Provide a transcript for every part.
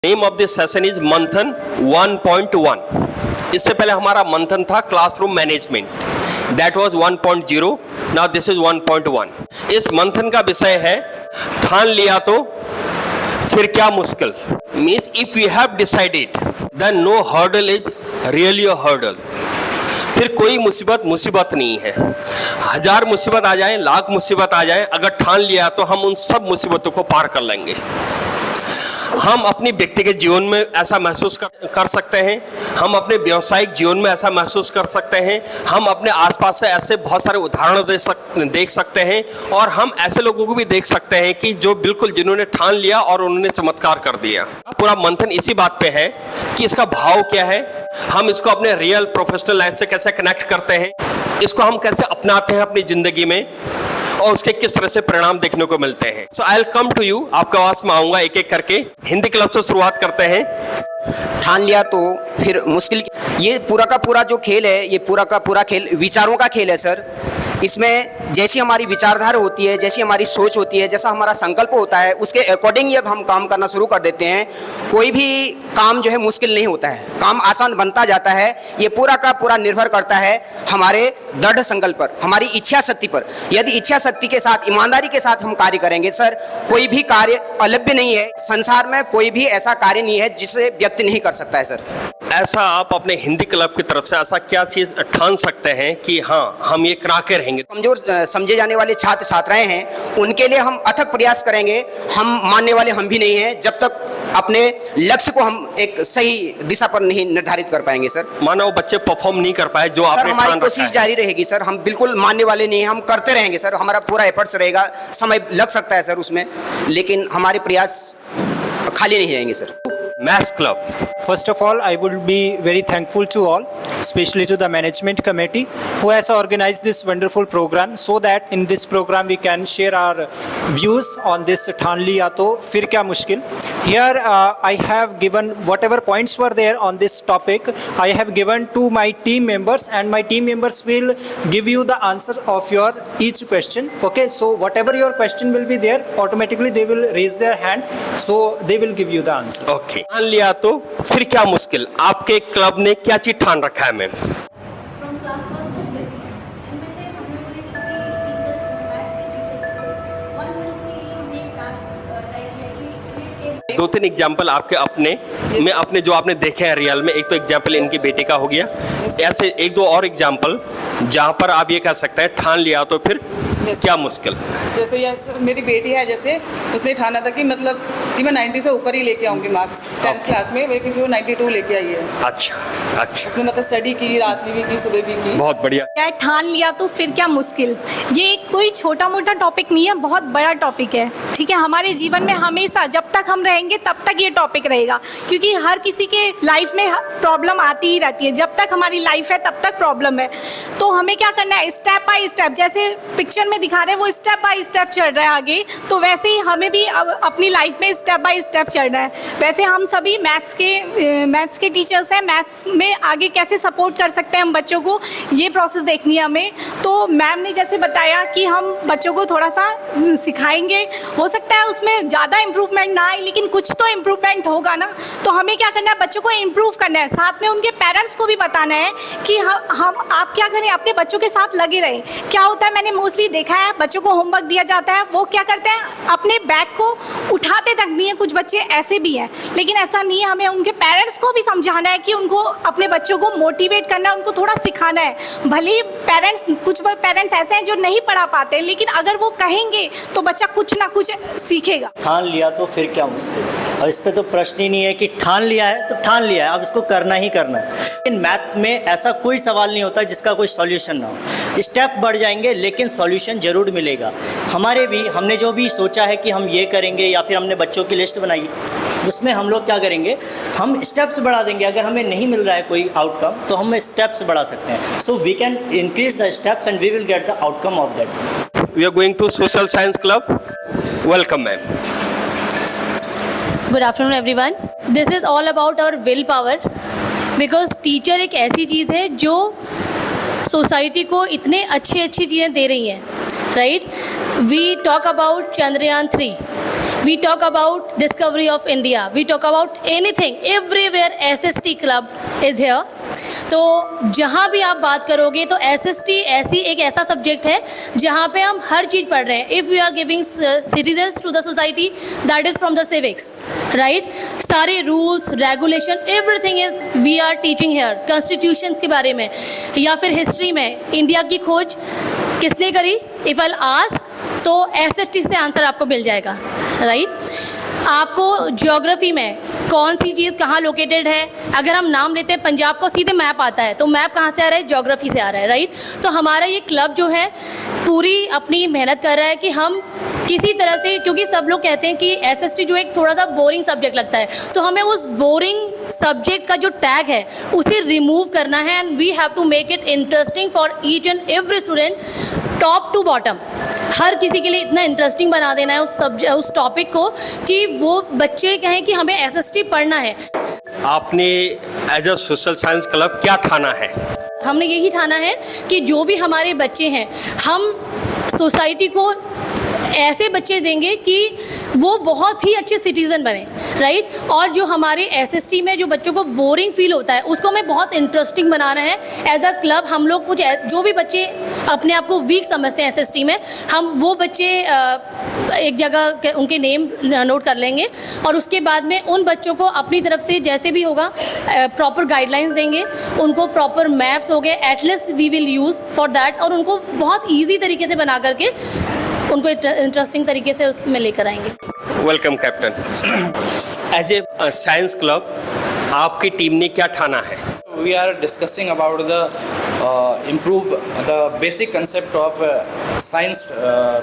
Name of this session is मंथन 1.1। इससे पहले हमारा मंथन था classroom management, that was 1.0। Now this is 1.1। इस मंथन का विषय है ठान लिया तो फिर क्या मुश्किल। Means if you have decided then no hurdle is really a hurdle. फिर कोई मुसीबत नहीं है। हजार मुसीबत आ जाए, लाख मुसीबत आ जाए, अगर ठान लिया तो हम उन सब मुसीबतों को पार कर लेंगे। हम अपनी व्यक्तिगत जीवन में ऐसा महसूस कर सकते हैं, हम अपने व्यावसायिक जीवन में ऐसा महसूस कर सकते हैं, हम अपने आसपास से ऐसे बहुत सारे उदाहरण देख सकते हैं, और हम ऐसे लोगों को भी देख सकते हैं कि जो बिल्कुल जिन्होंने ठान लिया और उन्होंने चमत्कार कर दिया। पूरा मंथन इसी बात पे है कि इसका भाव क्या है, हम इसको अपने रियल प्रोफेशनल लाइफ से कैसे कनेक्ट करते हैं, इसको हम कैसे अपनाते हैं अपनी जिंदगी में, और उसके किस तरह से परिणाम देखने को मिलते हैं। So I will come to you, आपके पास में आऊंगा एक एक करके। हिंदी क्लब से शुरुआत करते हैं। ठान लिया तो फिर मुश्किल। ये पूरा का पूरा जो खेल है, ये पूरा का पूरा खेल विचारों का खेल है सर। इसमें जैसी हमारी विचारधारा होती है, जैसी हमारी सोच होती है, जैसा हमारा संकल्प होता है, उसके अकॉर्डिंग जब हम काम करना शुरू कर देते हैं, कोई भी काम जो है मुश्किल नहीं होता है, काम आसान बनता जाता है। ये पूरा का पूरा निर्भर करता है हमारे दृढ़ संकल्प पर, हमारी इच्छा शक्ति पर। यदि इच्छा शक्ति के साथ, ईमानदारी के साथ हम कार्य करेंगे सर, कोई भी कार्य अलभ्य नहीं है। संसार में कोई भी ऐसा कार्य नहीं है जिसे व्यक्ति नहीं कर सकता है सर। ऐसा आप अपने हिंदी क्लब की तरफ से ऐसा क्या चीज ठान सकते हैं कि हाँ हम ये करा के रहेंगे। कमजोर समझे जाने वाले छात्र छात्राएं हैं, उनके लिए हम अथक प्रयास करेंगे। हम मानने वाले हम भी नहीं हैं जब तक अपने लक्ष्य को हम एक सही दिशा पर नहीं निर्धारित कर पाएंगे सर। मानो वो बच्चे परफॉर्म नहीं कर पाए जो आपने ठान रखा है। हमारी कोशिश जारी रहेगी सर, हम बिल्कुल मानने वाले नहीं हैं, हम करते रहेंगे सर। हमारा पूरा एफर्ट्स रहेगा, समय लग सकता है सर उसमें, लेकिन हमारे प्रयास खाली नहीं जाएंगे sir. Maths club. First of all, I would be very thankful to all, especially to the management committee who has organized this wonderful program, so that in this program we can share our views on this Than Liya to Fir Kya Mushkil. Here I have given whatever points were there on this topic, I have given to my team members, and my team members will give you the answer of your each question. Okay, so whatever your question will be there, automatically they will raise their hand, so they will give you the answer. Okay, ठान लिया तो फिर क्या मुश्किल। आपके club ने क्या चीज ठान रखा है ma'am? From class first to fifth इनमें से हम लोगों ने सभी टीचर्स को, मैथ्स के टीचर्स को 1 मंथ के लिए हमने एक टास्क तय किया कि दो तीन एग्जाम्पल आपके अपने में, अपने जो आपने देखे हैं रियल में। एक तो एग्जाम्पल इनकी बेटी का हो गया, ऐसे एक दो और एग्जाम्पल जहाँ पर आप ये कह सकते हैं ठान लिया तो फिर क्या मुश्किल। जैसे मेरी बेटी है, जैसे उसने ठाना था कि मतलब कि मैं 90 से ऊपर ही लेके आऊँगी मार्क्स 10th क्लास में, लेकिन फिर वो 92 लेके आई है। अच्छा अच्छा, उसने मतलब स्टडी की, रात में भी की, सुबह भी की। बहुत बढ़िया। क्या ठान लिया तो फिर क्या मुश्किल। ये कोई छोटा मोटा टॉपिक नहीं है, बहुत बड़ा टॉपिक है। ठीक है, हमारे जीवन में हमेशा जब तक हम रहेंगे तब तक ये टॉपिक रहेगा, क्योंकि हर किसी के लाइफ में प्रॉब्लम आती ही रहती है। जब तक हमारी लाइफ है तब तक प्रॉब्लम है। तो हमें क्या करना है, स्टेप बाय स्टेप, जैसे पिक्चर में दिखा रहे हैं वो स्टेप बाय स्टेप चल रहा है आगे, तो वैसे ही हमें भी अपनी लाइफ में स्टेप बाय स्टेप चलना है। वैसे हम सभी मैथ्स के टीचर्स हैं, मैथ्स में आगे कैसे सपोर्ट कर सकते हैं हम बच्चों को, ये प्रोसेस देखनी है हमें। तो मैम ने जैसे बताया कि हम बच्चों को थोड़ा सा सिखाएंगे, हो सकता है उसमें ज़्यादा इम्प्रूवमेंट ना आए, लेकिन कुछ तो इम्प्रूवमेंट होगा ना। तो हमें क्या करना है, बच्चों को इम्प्रूव करना है, साथ में उनके पेरेंट्स को भी बताना है कि हम आप क्या करें, अपने बच्चों के साथ लगे रहें। क्या होता है, मैंने मोस्टली देखा है, बच्चों को होमवर्क दिया जाता है, वो क्या करते हैं, अपने बैग को उठाते तक नहीं है। कुछ बच्चे ऐसे भी हैं, लेकिन ऐसा नहीं है। हमें उनके पेरेंट्स को भी समझाना है कि उनको अपने बच्चों को मोटिवेट करना है, उनको थोड़ा सिखाना है। भले ही कुछ पेरेंट्स ऐसे हैं जो नहीं पढ़ा पाते, लेकिन अगर वो कहेंगे तो बच्चा कुछ ना कुछ सीखेगा। ठान लिया तो फिर क्या मुश्किल, और इस पे तो प्रश्न ही नहीं है कि ठान लिया है तो ठान लिया है, अब इसको करना ही करना है। लेकिन मैथ्स में ऐसा कोई सवाल नहीं होता जिसका कोई सॉल्यूशन ना हो। स्टेप बढ़ जाएंगे लेकिन सॉल्यूशन जरूर मिलेगा। हमने जो भी सोचा है कि हम ये करेंगे, या फिर हमने बच्चों की लिस्ट बनाई, उसमें हम लोग क्या करेंगे, हम स्टेप्स बढ़ा देंगे। अगर हमें नहीं मिल रहा है कोई आउटकम तो हम स्टेप्स बढ़ा सकते हैं। So we can increase the steps and we will get the outcome of that. We are going to social science club. Welcome ma'am. Good afternoon everyone. This is all about our will power, because teacher एक ऐसी चीज़ है जो society को इतने अच्छी चीज़ें दे रही हैं, right. We talk about Chandrayaan 3, we talk about discovery of India, we talk about anything, everywhere SST club is here. तो जहाँ भी आप बात करोगे तो SST ऐसा सब्जेक्ट है जहाँ पे हम हर चीज़ पढ़ रहे हैं. If we are giving citizens to the society, that is from the civics, right. सारे rules regulation everything is we are teaching here. Constitution के बारे में या फिर हिस्ट्री में इंडिया की खोज किसने करी, इफ़ आई आस्क तो SST से आंसर आपको मिल जाएगा, राइट. आपको ज्योग्राफी में कौन सी चीज़ कहाँ लोकेटेड है, अगर हम नाम लेते हैं पंजाब को सीधे मैप आता है, तो मैप कहाँ से आ रहा है, ज्योग्राफी से आ रहा है, राइट. तो हमारा ये क्लब जो है पूरी अपनी मेहनत कर रहा है कि हम किसी तरह से, क्योंकि सब लोग कहते हैं कि SST जो एक थोड़ा सा बोरिंग सब्जेक्ट लगता है, तो हमें उस बोरिंग सब्जेक्ट का जो टैग है उसे रिमूव करना है. And we have to make it interesting for each and every student, top to bottom. हर किसी के लिए इतना इंटरेस्टिंग बना देना है उस टॉपिक को कि वो बच्चे कहें कि हमें SST पढ़ना है. आपने as a social science club क्या ठाना है? हमने यही ठाना है कि जो भी हमारे बच्चे हैं, हम सोसाइटी को ऐसे बच्चे देंगे कि वो बहुत ही अच्छे सिटीज़न बने, राइट. और जो हमारे SST में जो बच्चों को बोरिंग फील होता है उसको हमें बहुत इंटरेस्टिंग बनाना है. एज अ क्लब हम लोग कुछ जो भी बच्चे अपने आप को वीक समझते हैं SST में, हम वो बच्चे एक जगह उनके नेम नोट कर लेंगे और उसके बाद में उन बच्चों को अपनी तरफ से जैसे भी होगा प्रॉपर गाइडलाइंस देंगे, उनको प्रॉपर मैप्स हो गए at least we will use for that, और उनको बहुत ईजी तरीके से बना करके उनको इंटरेस्टिंग तरीके से उसमें लेकर आएंगे. Welcome captain. As a science club आपकी टीम ने क्या ठाना है? We are discussing about the improve the basic concept of science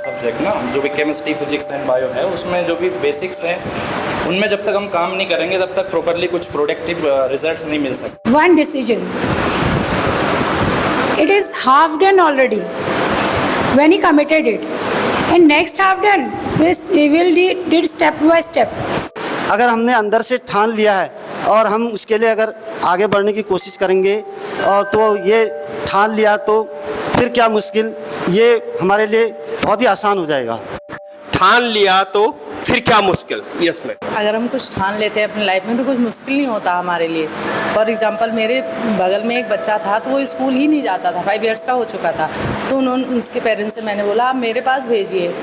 subject ना, जो भी केमिस्ट्री फिजिक्स एंड बायो है उसमें जो भी बेसिक्स हैं उनमें जब तक हम काम नहीं करेंगे तब तक प्रॉपरली कुछ प्रोडक्टिव रिजल्ट्स नहीं मिल सकते. One decision. It is half done already when he committed it, and next half done we will did step by step. अगर हमने अंदर से ठान लिया है और हम उसके लिए अगर आगे बढ़ने की कोशिश करेंगे और तो ये ठान लिया तो फिर क्या मुश्किल, ये हमारे लिए बहुत ही आसान हो जाएगा. ठान लिया तो फिर क्या मुश्किल. Yes ma'am. अगर हम कुछ ठान लेते हैं अपनी लाइफ में तो कुछ मुश्किल नहीं होता हमारे लिए. फॉर एग्जांपल मेरे बगल में एक बच्चा था तो वो स्कूल ही नहीं जाता था, 5 इयर्स का हो चुका था, तो उन्होंने उसके पेरेंट्स से मैंने बोला आप मेरे पास भेजिए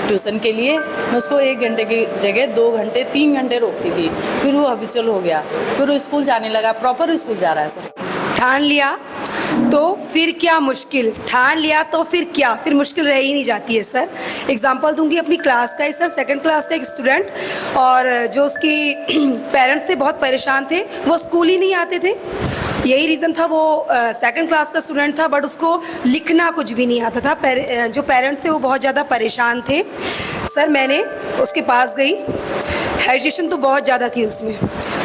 ट्यूशन के लिए. मैं उसको 1 घंटे की जगह 2 घंटे 3 घंटे रोकती थी, फिर वो हैबिचुअल हो गया, फिर वो स्कूल जाने लगा, प्रॉपर स्कूल जा रहा है सर. ठान लिया तो फिर क्या मुश्किल, ठान लिया तो फिर क्या, फिर मुश्किल रह ही नहीं जाती है सर. एग्जांपल दूंगी अपनी क्लास का ही सर. 2nd क्लास का एक स्टूडेंट, और जो उसकी पेरेंट्स थे बहुत परेशान थे, वो स्कूल ही नहीं आते थे. यही रीज़न था, वो 2nd क्लास का स्टूडेंट था बट उसको लिखना कुछ भी नहीं आता था. जो पेरेंट्स थे वो बहुत ज़्यादा परेशान थे. सर मैंने उसके पास गई, हेजिटेशन तो बहुत ज़्यादा थी उसमें,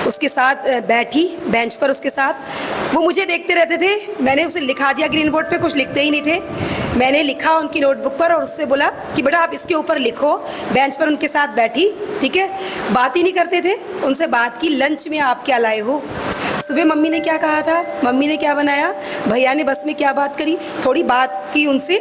उसके साथ बैठी बेंच पर उसके साथ. वो मुझे देखते रहते थे, मैंने उसे लिखा दिया ग्रीन बोर्ड पे, कुछ लिखते ही नहीं थे. मैंने लिखा उनकी नोटबुक पर और उससे बोला कि बेटा आप इसके ऊपर लिखो. बेंच पर उनके साथ बैठी, ठीक है, बात ही नहीं करते थे. उनसे बात की, लंच में आप क्या लाए हो, सुबह मम्मी ने क्या कहा था, मम्मी ने क्या बनाया, भैया ने बस में क्या बात करी, थोड़ी बात की उनसे.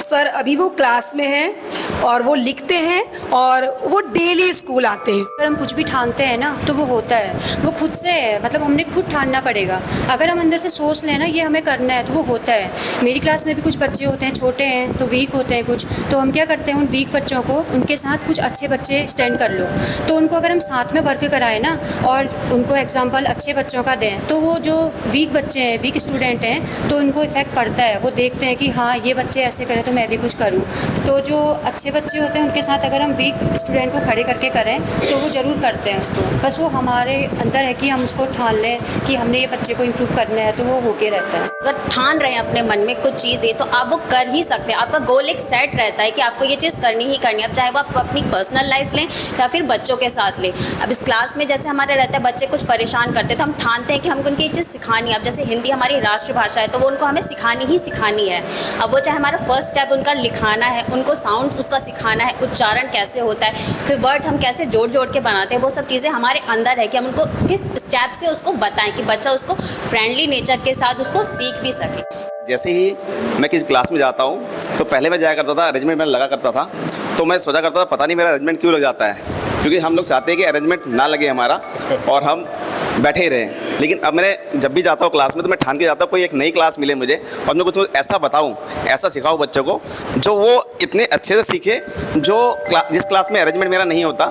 सर अभी वो क्लास में हैं और वो लिखते हैं और वो डेली स्कूल आते हैं. अगर हम कुछ भी ठानते हैं ना तो वो होता है, वो खुद से है, मतलब हमने खुद ठानना पड़ेगा. अगर हम अंदर से सोच लें ना ये हमें करना है तो वो होता है. मेरी क्लास में भी कुछ बच्चे होते हैं, छोटे हैं तो वीक होते हैं कुछ, तो हम क्या करते हैं उन वीक बच्चों को, उनके साथ कुछ अच्छे बच्चे स्टैंड कर लो, तो उनको अगर हम साथ में वर्क कराएं ना और उनको एग्जाम्पल अच्छे बच्चों का दें तो वो जो वीक बच्चे हैं, वीक स्टूडेंट हैं, तो उनको इफेक्ट पड़ता है. वो देखते हैं कि हाँ ये बच्चे ऐसे करें तो मैं भी कुछ करूँ. तो जो अच्छे बच्चे होते हैं उनके साथ अगर हम वीक स्टूडेंट को खड़े करके करें तो वो ज़रूर करते हैं उसको. बस वो हमारे अंदर है कि हम उसको ठान लें कि हमने ये बच्चे को इम्प्रूव करना है तो वो होके रहता है. अगर ठान रहे हैं अपने मन में कुछ चीज़ है तो आप वो कर ही सकते हैं. आपका गोल एक सेट रहता है कि आपको ये चीज़ करनी ही करनी है. अब चाहे वो आप अपनी पर्सनल लाइफ लें या फिर बच्चों के साथ लें. अब इस क्लास में जैसे हमारे रहता है बच्चे कुछ परेशान करते हैं तो हम ठानते हैं कि हमको उनकी ये चीज़ सिखानी है. अब जैसे हिंदी हमारी राष्ट्रभाषा है तो वो उनको हमें सिखानी ही सिखानी है. अब वो चाहे हमारा फर्स्ट स्टेप उनका लिखाना है, उनको साउंड उसका सिखाना है, उच्चारण कैसे होता है, फिर वर्ड हम कैसे जोड़ जोड़ के बनाते हैं, वो सब चीज़ें हमारे अंदर है कि हम उनको किस स्टेप से उसको बताएं कि बच्चा उसको फ्रेंडली नेचर के साथ उसको सीख भी सके. जैसे ही मैं किसी क्लास में जाता हूँ तो पहले मैं जाया करता था, अरेंजमेंट में लगा करता था, तो मैं सोचा करता था पता नहीं मेरा अरेंजमेंट क्यों लग जाता है. क्योंकि हम लोग चाहते हैं कि अरेंजमेंट ना लगे हमारा और हम बैठे ही रहें। लेकिन अब मैंने जब भी जाता हूँ क्लास में तो मैं ठान के जाता हूँ कोई एक नई क्लास मिले मुझे और मैं कुछ ऐसा बताऊँ, ऐसा सिखाऊँ बच्चों को जो वो इतने अच्छे से सीखे, जो जिस क्लास में अरेंजमेंट मेरा नहीं होता,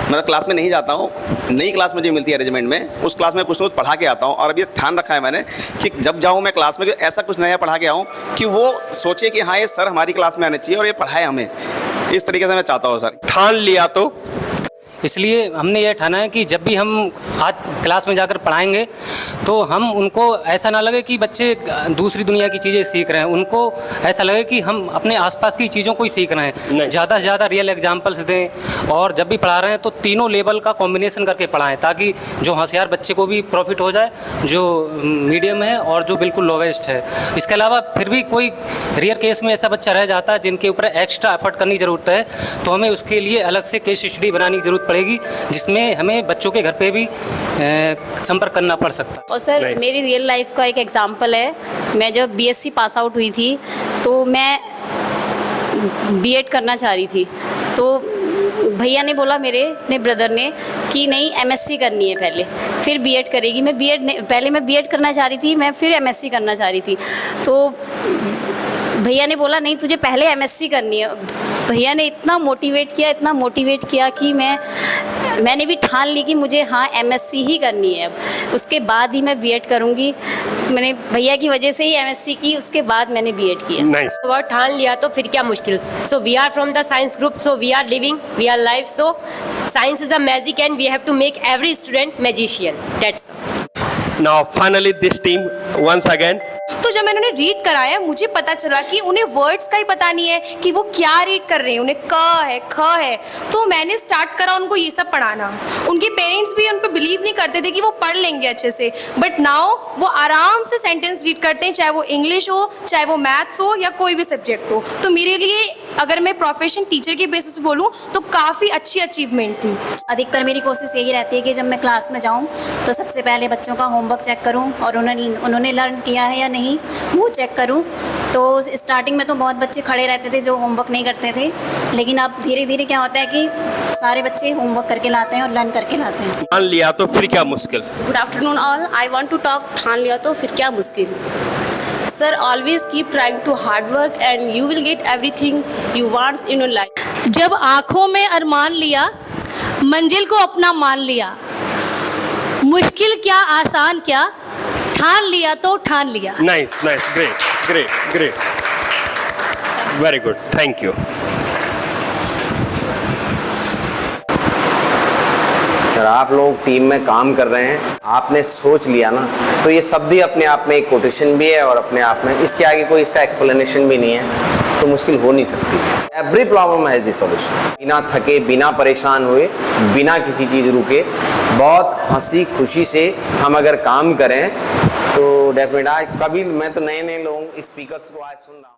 मतलब क्लास में नहीं जाता हूँ, नई क्लास मुझे मिलती है अरेंजमेंट में, उस क्लास में कुछ ना कुछ पढ़ा के आता हूँ। और अब ये ठान रखा है मैंने कि जब जाऊँ मैं क्लास में कि ऐसा कुछ नया पढ़ा के आऊँ कि वो सोचे कि हाँ ये सर हमारी क्लास में आने चाहिए और ये पढ़ाए हमें। इस तरीके से मैं चाहता हूँ सर। ठान लिया तो इसलिए हमने ये ठाना है कि जब भी हम आज क्लास में जाकर पढ़ाएंगे तो हम उनको ऐसा ना लगे कि बच्चे दूसरी दुनिया की चीज़ें सीख रहे हैं, उनको ऐसा लगे कि हम अपने आसपास की चीज़ों को ही सीख रहे हैं। ज़्यादा से ज़्यादा रियल एग्जांपल्स दें और जब भी पढ़ा रहे हैं तो तीनों लेवल का कॉम्बिनेशन करके पढ़ाएं, ताकि जो होशियार बच्चे को भी प्रॉफिट हो जाए, जो मीडियम है और जो बिल्कुल लोवेस्ट है। इसके अलावा फिर भी कोई रियर केस में ऐसा बच्चा रह जाता है जिनके ऊपर एक्स्ट्रा एफर्ट करने की ज़रूरत है, तो हमें उसके लिए अलग से केस स्टडी बनाने की ज़रूरत पड़ेगी, जिसमें हमें बच्चों के घर पे भी संपर्क करना पड़ सकता है। और सर मेरी रियल लाइफ का एक एग्जांपल है, मैं जब बीएससी पास आउट हुई थी तो मैं बीएड करना चाह रही थी, तो भैया ने बोला मेरे ब्रदर ने कि नहीं एमएससी करनी है पहले, फिर बीएड करेगी। पहले मैं बीएड करना चाह रही थी, मैं फिर एमएससी करना चाह रही थी, तो भैया ने बोला नहीं तुझे पहले एमएससी करनी है। भैया ने इतना मोटिवेट किया कि मैंने भी ठान ली कि मुझे हाँ एमएससी ही करनी है, अब उसके बाद ही मैं बीएड करूँगी। मैंने भैया की वजह से ही एमएससी की, उसके बाद मैंने बीएड किया। नाइस। वर्ड ठान लिया तो फिर क्या मुश्किल। So we are from the science group, so we are living, we are life, so science is a magic and we have to make every student magician, that's all. Now finally this team once again. तो जब मैंने उन्हें read कराया मुझे पता चला कि उन्हें वर्ड्स का ही पता नहीं है कि वो क्या रीड कर रहे हैं, उन्हें क है ख है। तो मैंने स्टार्ट करा उनको ये सब पढ़ाना। उनके पेरेंट्स भी उन पर बिलीव नहीं करते थे कि वो पढ़ लेंगे अच्छे से, बट नाउ वो आराम से सेंटेंस रीड करते हैं, चाहे वो इंग्लिश हो, चाहे वो मैथ्स हो या कोई भी सब्जेक्ट हो। तो मेरे लिए अगर मैं प्रोफेशन टीचर के बेसिस पे बोलूँ तो काफ़ी अच्छी अचीवमेंट थी। अधिकतर मेरी कोशिश यही रहती है कि जब मैं क्लास में जाऊं तो सबसे पहले बच्चों का होमवर्क चेक करूं और उन्होंने लर्न किया है या नहीं वो चेक करूं। तो स्टार्टिंग में तो बहुत बच्चे खड़े रहते थे जो होमवर्क नहीं करते थे, लेकिन अब धीरे धीरे क्या होता है कि सारे बच्चे होमवर्क करके लाते हैं और लर्न करके लाते हैं। ठान लिया तो फिर क्या मुश्किल। Good afternoon all, I want to talk ठान लिया तो फिर क्या मुश्किल। Sir, always keep trying to hard work and you will get everything you want in your life. जब आँखों में अरमान लिया, मंजिल को अपना मान लिया, मुश्किल क्या आसान क्या, ठान लिया तो ठान लिया। Nice nice, great, very good, thank you. अगर आप लोग टीम में काम कर रहे हैं, आपने सोच लिया ना, तो ये सब भी अपने आप में एक कोटेशन भी है और अपने आप में इसके आगे कोई इसका एक्सप्लेनेशन भी नहीं है, तो मुश्किल हो नहीं सकती। Every problem has the solution. बिना थके, बिना परेशान हुए, बिना किसी चीज़ रुके, बहुत हंसी खुशी से हम अगर काम करें तो डेफिनेट आज कभी मैं तो नए लोगों स्पीकर्स को आज सुन रहा हूँ।